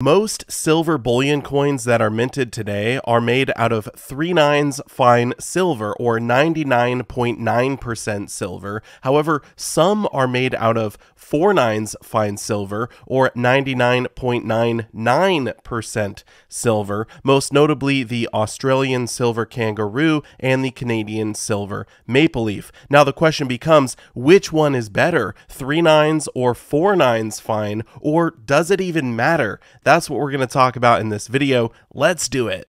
Most silver bullion coins that are minted today are made out of 3/9 fine silver, or 99.9% silver. However, some are made out of 4/9 fine silver, or 99.99% silver, most notably the Australian silver kangaroo and the Canadian silver maple leaf. Now the question becomes, which one is better, 3/9 or 4/9 fine, or does it even matter? That's what we're going to talk about in this video. Let's do it.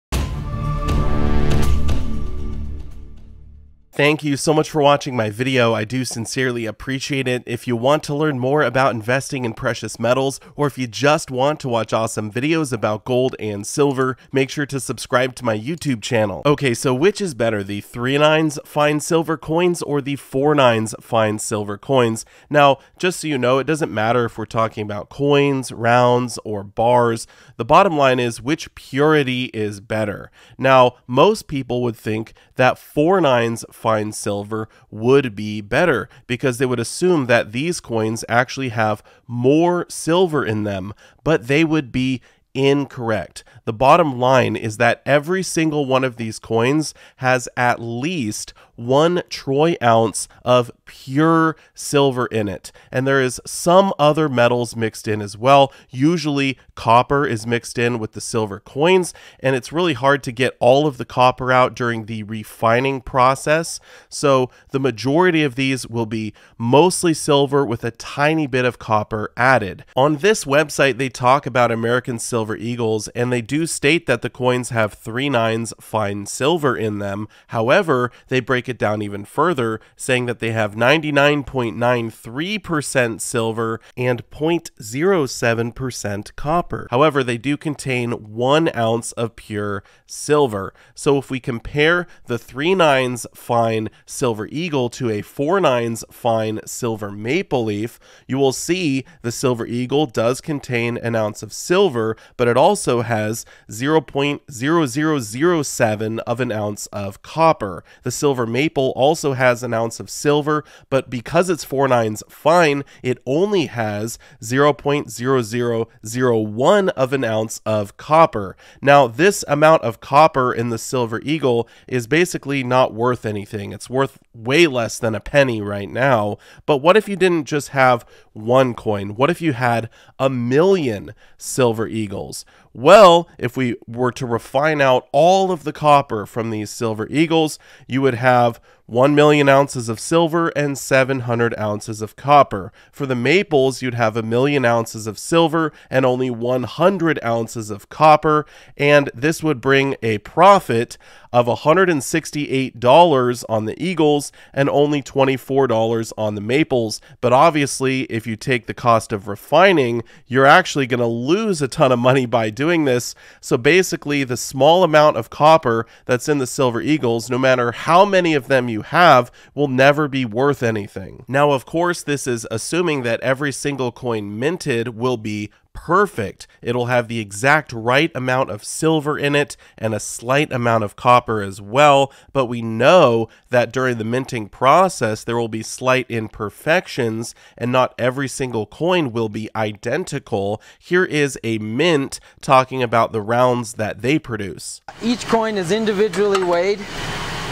Thank you so much for watching my video. I do sincerely appreciate it. If you want to learn more about investing in precious metals, or if you just want to watch awesome videos about gold and silver, make sure to subscribe to my YouTube channel. Okay, so which is better, the 3/9 fine silver coins or the 4/9 fine silver coins? Now, just so you know, it doesn't matter if we're talking about coins, rounds, or bars. The bottom line is which purity is better. Now, most people would think that 4/9 fine silver would be better because they would assume that these coins actually have more silver in them, but they would be incorrect. The bottom line is that every single one of these coins has at least 1 troy ounce of pure silver in it. And there is some other metals mixed in as well. Usually copper is mixed in with the silver coins, and it's really hard to get all of the copper out during the refining process. So the majority of these will be mostly silver with a tiny bit of copper added. On this website, they talk about American Silver Eagles, and they do state that the coins have 3/9 fine silver in them. However, they break it down even further, saying that they have 99.93% silver and 0.07% copper. However, they do contain 1 ounce of pure silver. So if we compare the 3/9 fine silver eagle to a 4/9 fine silver maple leaf, you will see the silver eagle does contain 1 ounce of silver, but it also has 0.0007 of an ounce of copper. The silver maple also has 1 ounce of silver, but because it's 4/9 fine, it only has 0.0001 of an ounce of copper. Now, this amount of copper in the silver eagle is basically not worth anything. It's worth way less than a penny right now. But what if you didn't just have 1 coin? What if you had 1,000,000 silver eagles? Well, if we were to refine out all of the copper from these silver eagles, you would have 1,000,000 ounces of silver and 700 ounces of copper. For the maples, you'd have 1,000,000 ounces of silver and only 100 ounces of copper, and this would bring a profit of $168 on the eagles and only $24 on the maples. But obviously, if you take the cost of refining, you're actually going to lose a ton of money by doing this. So basically, the small amount of copper that's in the silver eagles, no matter how many of them you have, will never be worth anything. Now, of course, this is assuming that every single coin minted will be perfect. It'll have the exact right amount of silver in it and a slight amount of copper as well, but we know that during the minting process there will be slight imperfections and not every single coin will be identical. Here is a mint talking about the rounds that they produce. Each coin is individually weighed,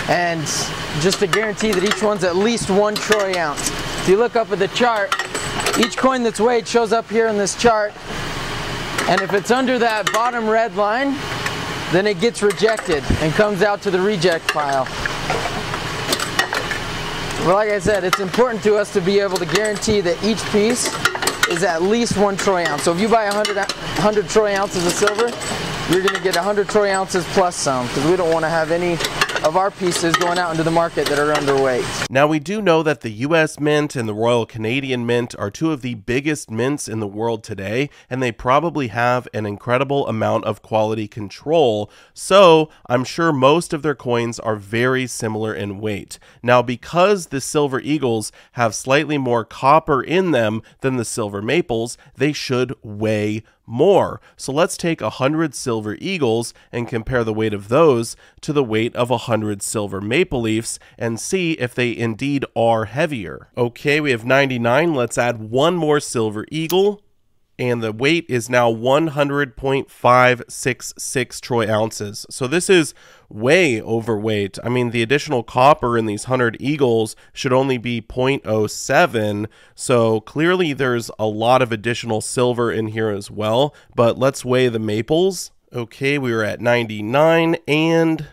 and just to guarantee that each one's at least 1 troy ounce. If you look up at the chart, each coin that's weighed shows up here in this chart, and if it's under that bottom red line, then it gets rejected and comes out to the reject pile. Well, like I said, it's important to us to be able to guarantee that each piece is at least 1 troy ounce. So if you buy 100 troy ounces of silver, you're going to get 100 troy ounces plus some, because we don't want to have any of our pieces going out into the market that are underweight. Now, we do know that the US Mint and the Royal Canadian Mint are 2 of the biggest mints in the world today, and they probably have an incredible amount of quality control, so I'm sure most of their coins are very similar in weight. Now, because the silver eagles have slightly more copper in them than the silver maples, they should weigh more. So let's take 100 silver eagles and compare the weight of those to the weight of 100 silver maple leafs and see if they indeed are heavier. Okay, we have 99. Let's add 1 more silver eagle. and the weight is now 100.566 troy ounces. So this is way overweight. I mean, the additional copper in these 100 Eagles should only be 0.07, so clearly there's a lot of additional silver in here as well. But let's weigh the maples. Okay, we were at 99 and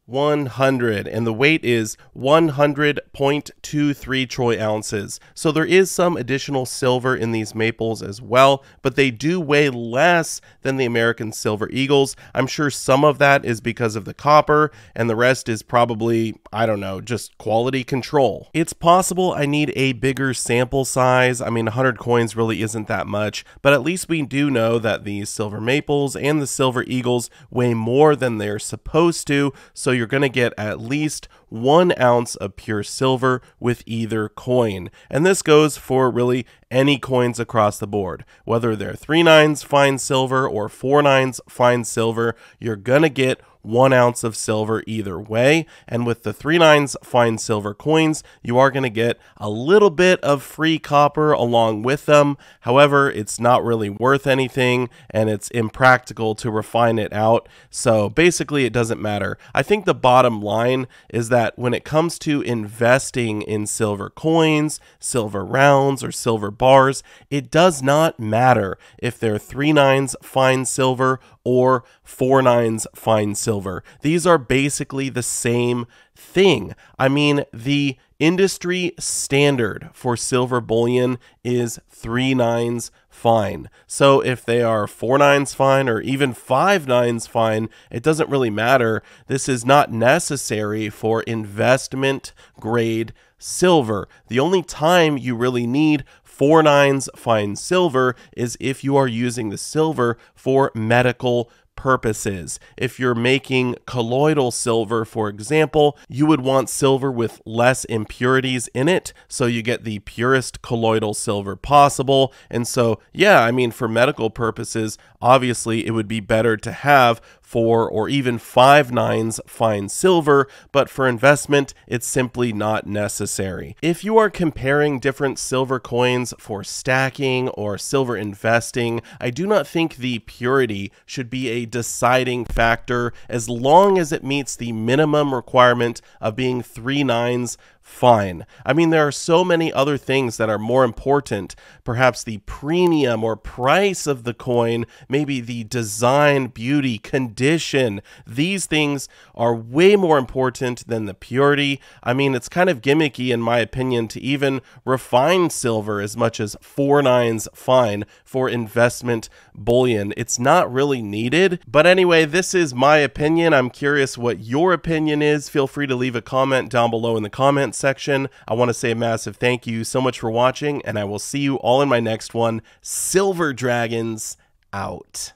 100, and the weight is 100.23 troy ounces. So there is some additional silver in these maples as well, but they do weigh less than the American Silver Eagles. I'm sure some of that is because of the copper, and the rest is probably, I don't know, just quality control. It's possible I need a bigger sample size. I mean, 100 coins really isn't that much, but at least we do know that the silver maples and the silver eagles weigh more than they're supposed to, so you're going to get at least 1 ounce of pure silver with either coin. And this goes for really any coins across the board. Whether they're 3 nines fine silver or 4 nines fine silver, you're going to get 1 ounce of silver either way. And with the 3 nines fine silver coins, you are going to get a little bit of free copper along with them. However, it's not really worth anything, and it's impractical to refine it out. So basically, it doesn't matter. I think the bottom line is that when it comes to investing in silver coins, silver rounds, or silver bars, it does not matter if they're 3 nines fine silver or 4 nines fine silver. These are basically the same thing. I mean, the industry standard for silver bullion is 3 nines fine. So if they are 4 nines fine or even 5 nines fine, it doesn't really matter. This is not necessary for investment grade silver. The only time you really need 4 nines fine silver is if you are using the silver for medical purposes. If you're making colloidal silver, for example, you would want silver with less impurities in it, so you get the purest colloidal silver possible. And so, yeah, I mean, for medical purposes, obviously it would be better to have 4 or even 5 nines fine silver, but for investment, it's simply not necessary. If you are comparing different silver coins for stacking or silver investing, I do not think the purity should be a deciding factor as long as it meets the minimum requirement of being 3 nines fine. I mean, there are so many other things that are more important. Perhaps the premium or price of the coin, maybe the design, beauty, condition. These things are way more important than the purity. I mean, it's kind of gimmicky, in my opinion, to even refine silver as much as 4 nines fine for investment bullion. It's not really needed. But anyway, this is my opinion. I'm curious what your opinion is. Feel free to leave a comment down below in the comments section. I want to say a massive thank you so much for watching, and I will see you all in my next one. Silver Dragons out.